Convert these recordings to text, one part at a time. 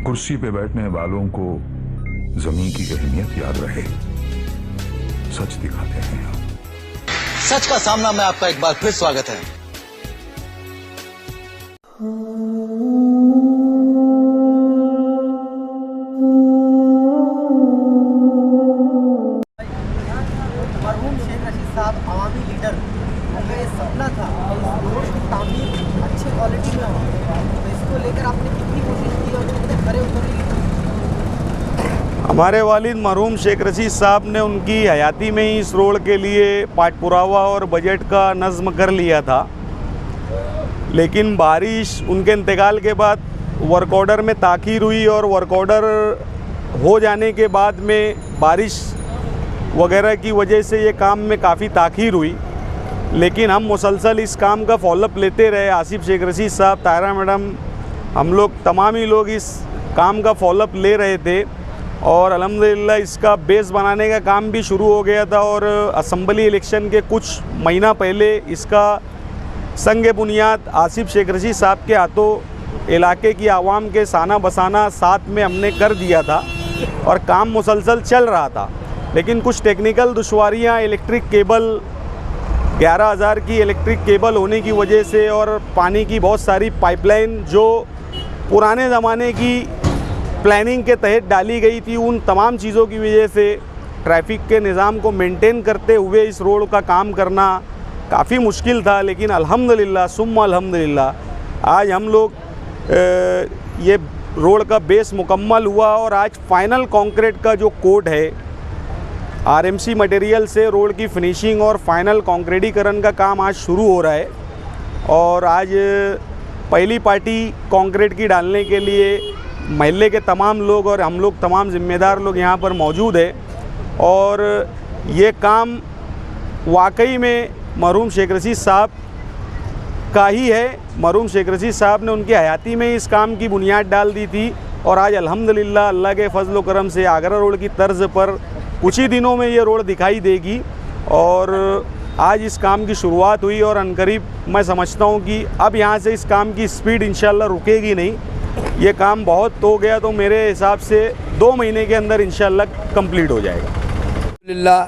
कुर्सी पे बैठने वालों को जमीन की अहमियत याद रहे, सच दिखाते हैं हम। सच का सामना में आपका एक बार फिर स्वागत है। मरहूम शेख रशीद साहब अवामी लीडर, उनका ये सपना था इस रोड की तामीर अच्छी क्वालिटी में हो, तो इसको लेकर आपने कितनी कोशिश की और कितने खरे उतरने की? हमारे वालिद मरहूम शेख रशीद साहब ने उनकी हयाती में ही इस रोड के लिए पाठ पुरावा और बजट का नज़्म कर लिया था, लेकिन बारिश उनके इंतकाल के बाद वर्क ऑर्डर में ताख़ीर हुई और वर्क ऑर्डर हो जाने के बाद में बारिश वगैरह की वजह से ये काम में काफ़ी ताख़ीर हुई। लेकिन हम मुसलसल इस काम का फॉलोअप लेते रहे। आसिफ शेख रशीद साहब, तायरा मैडम, हम लोग तमाम ही लोग इस काम का फॉलोअप ले रहे थे और अल्हम्दुलिल्लाह इसका बेस बनाने का काम भी शुरू हो गया था और असम्बली इलेक्शन के कुछ महीना पहले इसका संग बुनियाद आसिफ शेख रशीद साहब के हाथों इलाके की आवाम के साना बसाना साथ में हमने कर दिया था और काम मुसलसल चल रहा था। लेकिन कुछ टेक्निकल दुश्वारियाँ, इलेक्ट्रिक केबल 11,000 की इलेक्ट्रिक केबल होने की वजह से और पानी की बहुत सारी पाइपलाइन जो पुराने ज़माने की प्लानिंग के तहत डाली गई थी, उन तमाम चीज़ों की वजह से ट्रैफिक के निज़ाम को मेंटेन करते हुए इस रोड का काम करना काफ़ी मुश्किल था। लेकिन अल्हम्दुलिल्लाह सुम्मा अल्हम्दुलिल्लाह आज हम लोग ये रोड का बेस मुकम्मल हुआ और आज फाइनल कंक्रीट का जो कोट है, आरएमसी मटेरियल से रोड की फिनिशिंग और फाइनल कंक्रीटीकरण का काम आज शुरू हो रहा है और आज पहली पार्टी कंक्रीट की डालने के लिए महल्ले के तमाम लोग और हम लोग तमाम ज़िम्मेदार लोग यहाँ पर मौजूद है और ये काम वाकई में मरहूम शेख रशीद साहब का ही है। मरहूम शेख रशीद साहब ने उनकी हयाती में इस काम की बुनियाद डाल दी थी और आज अल्हम्दुलिल्लाह अल्लाह के फजल व करम से आगरा रोड की तर्ज पर कुछ ही दिनों में ये रोड दिखाई देगी और आज इस काम की शुरुआत हुई और अनकरीब मैं समझता हूँ कि अब यहाँ से इस काम की स्पीड इंशाल्लाह रुकेगी नहीं। ये काम बहुत हो गया तो मेरे हिसाब से 2 महीने के अंदर इंशाल्लाह कंप्लीट हो जाएगा। अल्हम्दुलिल्लाह,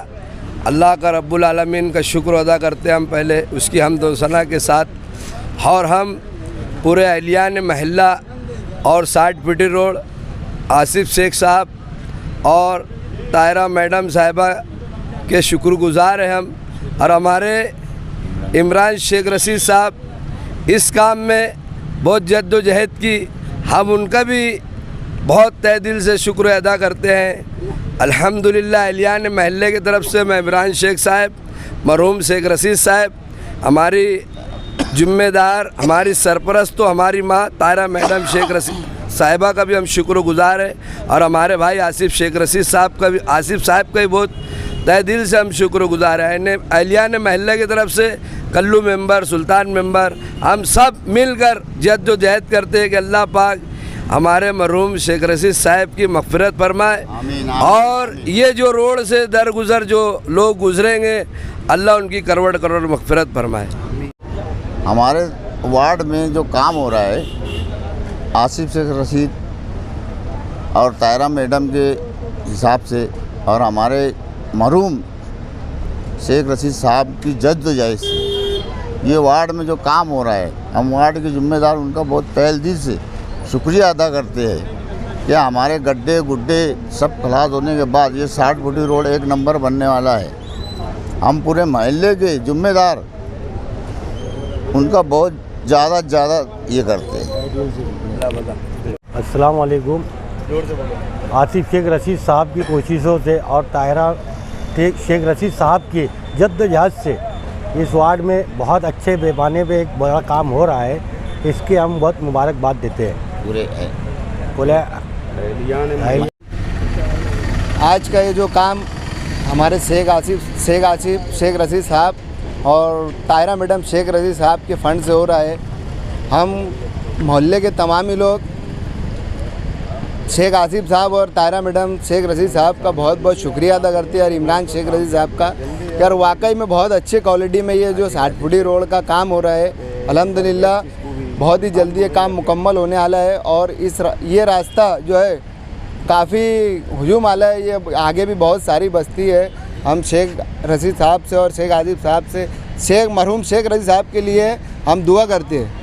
अल्लाह का रब्बुल आलमीन का शुक्र अदा करते हैं हम पहले उसकी हम्द व सना के साथ। और हम पूरे अहलियान महल्ला और 60 फीटी रोड आसिफ शेख साहब और तायरा मैडम साहिबा के शुक्रगुज़ार हैं हम। और हमारे इमरान शेख रशीद साहब इस काम में बहुत जद्दोजहद की, हम उनका भी बहुत तहे दिल से शुक्र अदा करते हैं। अल्हम्दुलिल्लाह अहलियान महल्ले की तरफ से मैं इमरान शेख साहब, मरहूम शेख रशीद साहब, हमारी ज़िम्मेदार, हमारी सरपरस्त तो हमारी माँ तायरा मैडम शेख रशीद साहिबा का भी हम शुक्रगुज़ार हैं और हमारे भाई आसिफ शेख रशीद साहब का भी, आसिफ साहब का भी बहुत तहे दिल से हम शुक्रगुज़ार हैं। अहलियान महल्ले की तरफ से कल्लू मेंबर, सुल्तान मेंबर, हम सब मिलकर जद्दोजहद करते हैं कि अल्लाह पाक हमारे मरहूम शेख रशीद साहब की मग़फ़िरत फरमाए और ये जो रोड से दरगुज़र जो लोग गुजरेंगे अल्लाह उनकी करवड़ करवड़ मग़फ़िरत फरमाए। हमारे वार्ड में जो काम हो रहा है आसिफ शेख रशीद और तायरा मैडम के हिसाब से और हमारे मरहूम शेख रशीद साहब की जद्दोजहद से ये वार्ड में जो काम हो रहा है, हम वार्ड के ज़िम्मेदार उनका बहुत तहे दिल से शुक्रिया अदा करते हैं कि हमारे गड्ढे गुड्ढे सब खलास होने के बाद ये 60 फुटी रोड 1 नंबर बनने वाला है। हम पूरे महल्ले के ज़िम्मेदार उनका बहुत ज़्यादा ये करते हैं। अस्सलाम वालेकुम। आसिफ शेख रशीद साहब की कोशिशों से और तायरा शेख रशीद साहब की जद्दोजहद से इस वार्ड में बहुत अच्छे पैमाने पे एक बड़ा काम हो रहा है। इसके हम बहुत मुबारकबाद देते हैं पूरे आज का ये जो काम हमारे शेख रशीद साहब और तायरा मैडम शेख रशीद साहब के फ़ंड से हो रहा है। हम मोहल्ले के तमाम ही लोग शेख आसिफ साहब और तायरा मैडम शेख रशीद साहब का बहुत बहुत शुक्रिया अदा करते हैं और इमरान शेख रशीद साहब का, यार वाकई में बहुत अच्छे क्वालिटी में ये जो 60 फुटी रोड का काम हो रहा है अल्हम्दुलिल्लाह बहुत ही जल्दी ये काम मुकम्मल होने वाला है और ये रास्ता जो है काफ़ी हुजूम वाला है। ये आगे भी बहुत सारी बस्ती है। हम शेख रशीद साहब से और शेख आसिफ साहब से मरहूम शेख रशीद साहब के लिए हम दुआ करते हैं